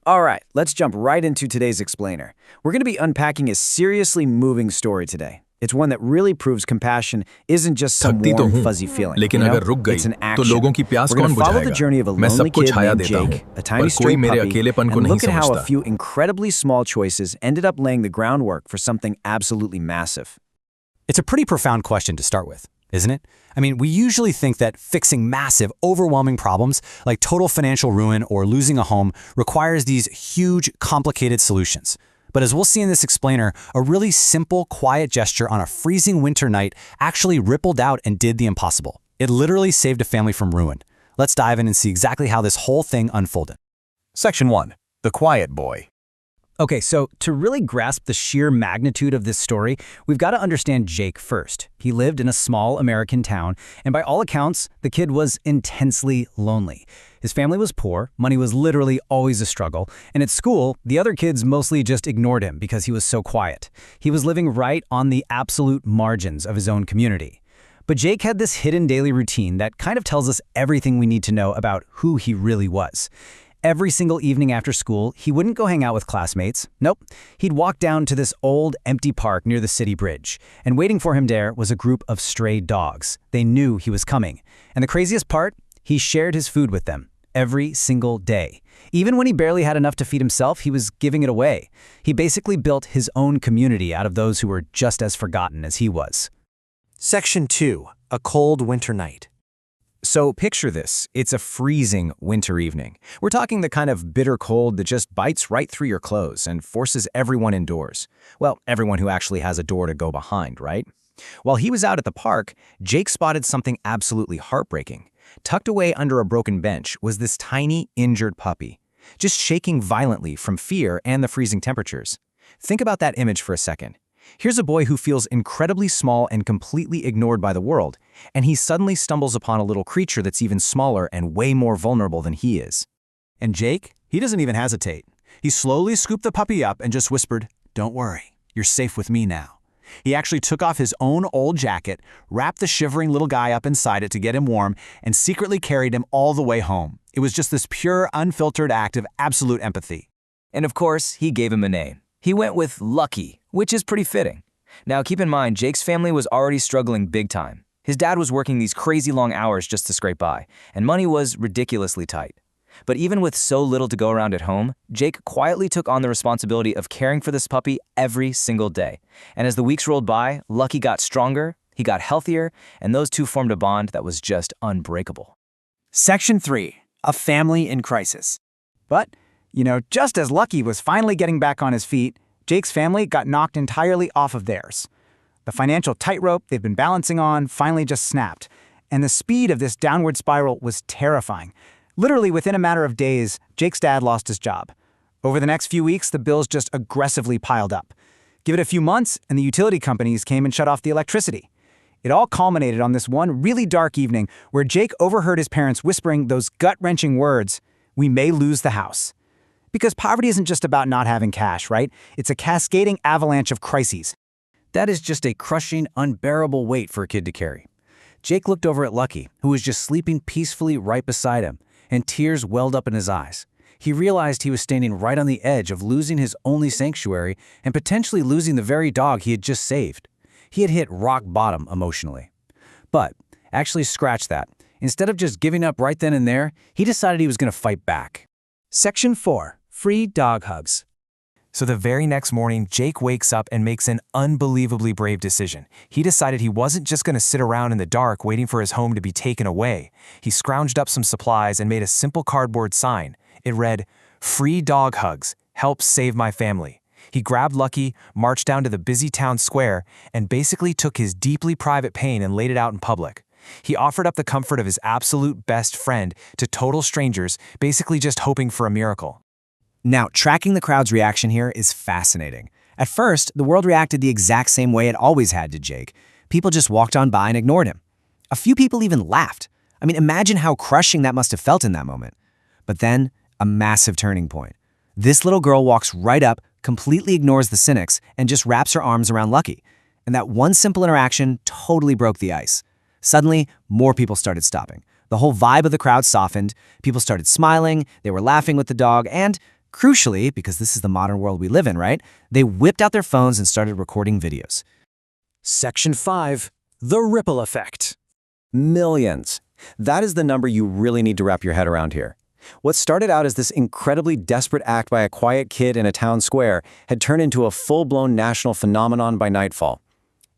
All right, let's jump right into today's explainer. We're going to be unpacking a seriously moving story today. It's one that really proves compassion isn't just some थकती तो warm, हूँ, fuzzy feeling. लेकिन अगर रुक गई It's an तो लोगों action. की प्यास We're going कौन to follow the बुझाएगा? journey of a मैं lonely सबको kid छाया named देता हूँ, Jake, a पर tiny कोई stray मेरे puppy, अकेलेपन को and नहीं look at how a समझता। few incredibly small choices ended up laying the groundwork for something absolutely massive. It's a pretty profound question to start with, isn't it? I mean, we usually think that fixing massive, overwhelming problems like total financial ruin or losing a home requires these huge, complicated solutions. But as we'll see in this explainer, a really simple, quiet gesture on a freezing winter night actually rippled out and did the impossible. It literally saved a family from ruin. Let's dive in and see exactly how this whole thing unfolded. Section 1. The Quiet Boy. Okay, so to really grasp the sheer magnitude of this story, we've got to understand Jake first. He lived in a small American town, and by all accounts, the kid was intensely lonely. His family was poor, money was literally always a struggle, and at school, the other kids mostly just ignored him because he was so quiet. He was living right on the absolute margins of his own community. But Jake had this hidden daily routine that kind of tells us everything we need to know about who he really was. Every single evening after school, he wouldn't go hang out with classmates. Nope. He'd walk down to this old, empty park near the city bridge. And waiting for him there was a group of stray dogs. They knew he was coming. And the craziest part? He shared his food with them. Every single day. Even when he barely had enough to feed himself, he was giving it away. He basically built his own community out of those who were just as forgotten as he was. Section 2. A Cold Winter Night. So picture this. It's a freezing winter evening. We're talking the kind of bitter cold that just bites right through your clothes and forces everyone indoors. Well, everyone who actually has a door to go behind, right? While he was out at the park, Jake spotted something absolutely heartbreaking. Tucked away under a broken bench was this tiny, injured puppy, just shaking violently from fear and the freezing temperatures. Think about that image for a second. Here's a boy who feels incredibly small and completely ignored by the world, and he suddenly stumbles upon a little creature that's even smaller and way more vulnerable than he is. And Jake, he doesn't even hesitate. He slowly scooped the puppy up and just whispered, "Don't worry, you're safe with me now." He actually took off his own old jacket, wrapped the shivering little guy up inside it to get him warm, and secretly carried him all the way home. It was just this pure, unfiltered act of absolute empathy. And of course, he gave him a name. He went with Lucky, which is pretty fitting. Now keep in mind, Jake's family was already struggling big time. His dad was working these crazy long hours just to scrape by, and money was ridiculously tight. But even with so little to go around at home, Jake quietly took on the responsibility of caring for this puppy every single day. And as the weeks rolled by, Lucky got stronger, he got healthier, and those two formed a bond that was just unbreakable. Section 3. A Family in Crisis. But, just as Lucky was finally getting back on his feet, Jake's family got knocked entirely off of theirs. The financial tightrope they've been balancing on finally just snapped, and the speed of this downward spiral was terrifying. Literally within a matter of days, Jake's dad lost his job. Over the next few weeks, the bills just aggressively piled up. Give it a few months, and the utility companies came and shut off the electricity. It all culminated on this one really dark evening where Jake overheard his parents whispering those gut-wrenching words, "We may lose the house." Because poverty isn't just about not having cash, right? It's a cascading avalanche of crises. That is just a crushing, unbearable weight for a kid to carry. Jake looked over at Lucky, who was just sleeping peacefully right beside him, and tears welled up in his eyes. He realized he was standing right on the edge of losing his only sanctuary and potentially losing the very dog he had just saved. He had hit rock bottom emotionally. But, actually scratch that. Instead of just giving up right then and there, he decided he was going to fight back. Section 4. Free Dog Hugs. So the very next morning, Jake wakes up and makes an unbelievably brave decision. He decided he wasn't just going to sit around in the dark waiting for his home to be taken away. He scrounged up some supplies and made a simple cardboard sign. It read, "Free dog hugs, help save my family." He grabbed Lucky, marched down to the busy town square, and basically took his deeply private pain and laid it out in public. He offered up the comfort of his absolute best friend to total strangers, basically just hoping for a miracle. Now, tracking the crowd's reaction here is fascinating. At first, the world reacted the exact same way it always had to Jake. People just walked on by and ignored him. A few people even laughed. I mean, imagine how crushing that must have felt in that moment. But then, a massive turning point. This little girl walks right up, completely ignores the cynics, and just wraps her arms around Lucky. And that one simple interaction totally broke the ice. Suddenly, more people started stopping. The whole vibe of the crowd softened. People started smiling, they were laughing with the dog, and Crucially, because this is the modern world we live in, right? They whipped out their phones and started recording videos. Section 5. The ripple effect. Millions. That is the number you really need to wrap your head around here. What started out as this incredibly desperate act by a quiet kid in a town square had turned into a full-blown national phenomenon by nightfall.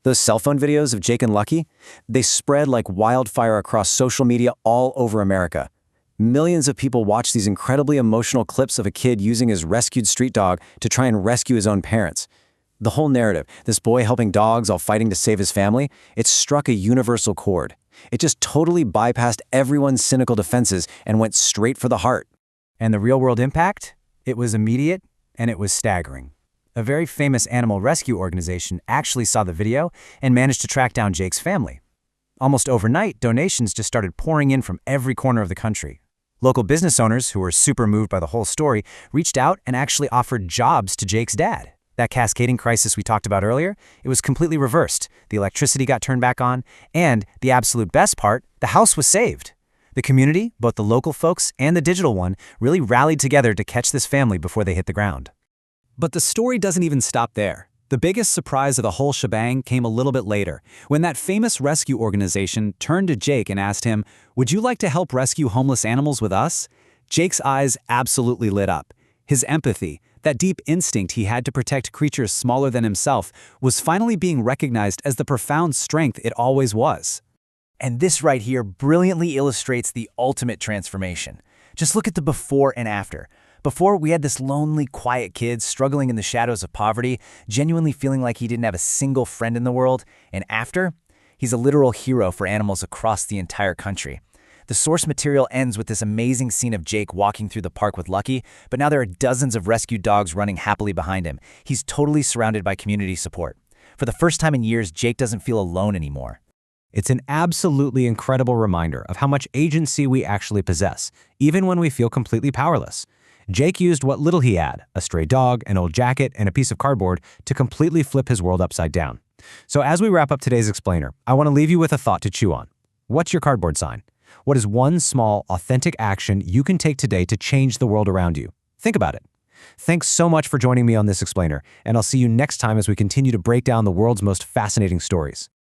Those cell phone videos of Jake and Lucky, they spread like wildfire across social media all over America. Millions of people watched these incredibly emotional clips of a kid using his rescued street dog to try and rescue his own parents. The whole narrative, this boy helping dogs while fighting to save his family, it struck a universal chord. It just totally bypassed everyone's cynical defenses and went straight for the heart. And the real-world impact? It was immediate, and it was staggering. A very famous animal rescue organization actually saw the video and managed to track down Jake's family. Almost overnight, donations just started pouring in from every corner of the country. Local business owners, who were super moved by the whole story, reached out and actually offered jobs to Jake's dad. That cascading crisis we talked about earlier, it was completely reversed. The electricity got turned back on, and the absolute best part, the house was saved. The community, both the local folks and the digital one, really rallied together to catch this family before they hit the ground. But the story doesn't even stop there. The biggest surprise of the whole shebang came a little bit later, when that famous rescue organization turned to Jake and asked him, "Would you like to help rescue homeless animals with us?" Jake's eyes absolutely lit up. His empathy, that deep instinct he had to protect creatures smaller than himself, was finally being recognized as the profound strength it always was. And this right here brilliantly illustrates the ultimate transformation. Just look at the before and after. Before, we had this lonely, quiet kid struggling in the shadows of poverty, genuinely feeling like he didn't have a single friend in the world. And after, he's a literal hero for animals across the entire country. The source material ends with this amazing scene of Jake walking through the park with Lucky, but now there are dozens of rescued dogs running happily behind him. He's totally surrounded by community support. For the first time in years, Jake doesn't feel alone anymore. It's an absolutely incredible reminder of how much agency we actually possess, even when we feel completely powerless. Jake used what little he had, a stray dog, an old jacket, and a piece of cardboard, to completely flip his world upside down. So as we wrap up today's explainer, I want to leave you with a thought to chew on. What's your cardboard sign? What is one small, authentic action you can take today to change the world around you? Think about it. Thanks so much for joining me on this explainer, and I'll see you next time as we continue to break down the world's most fascinating stories.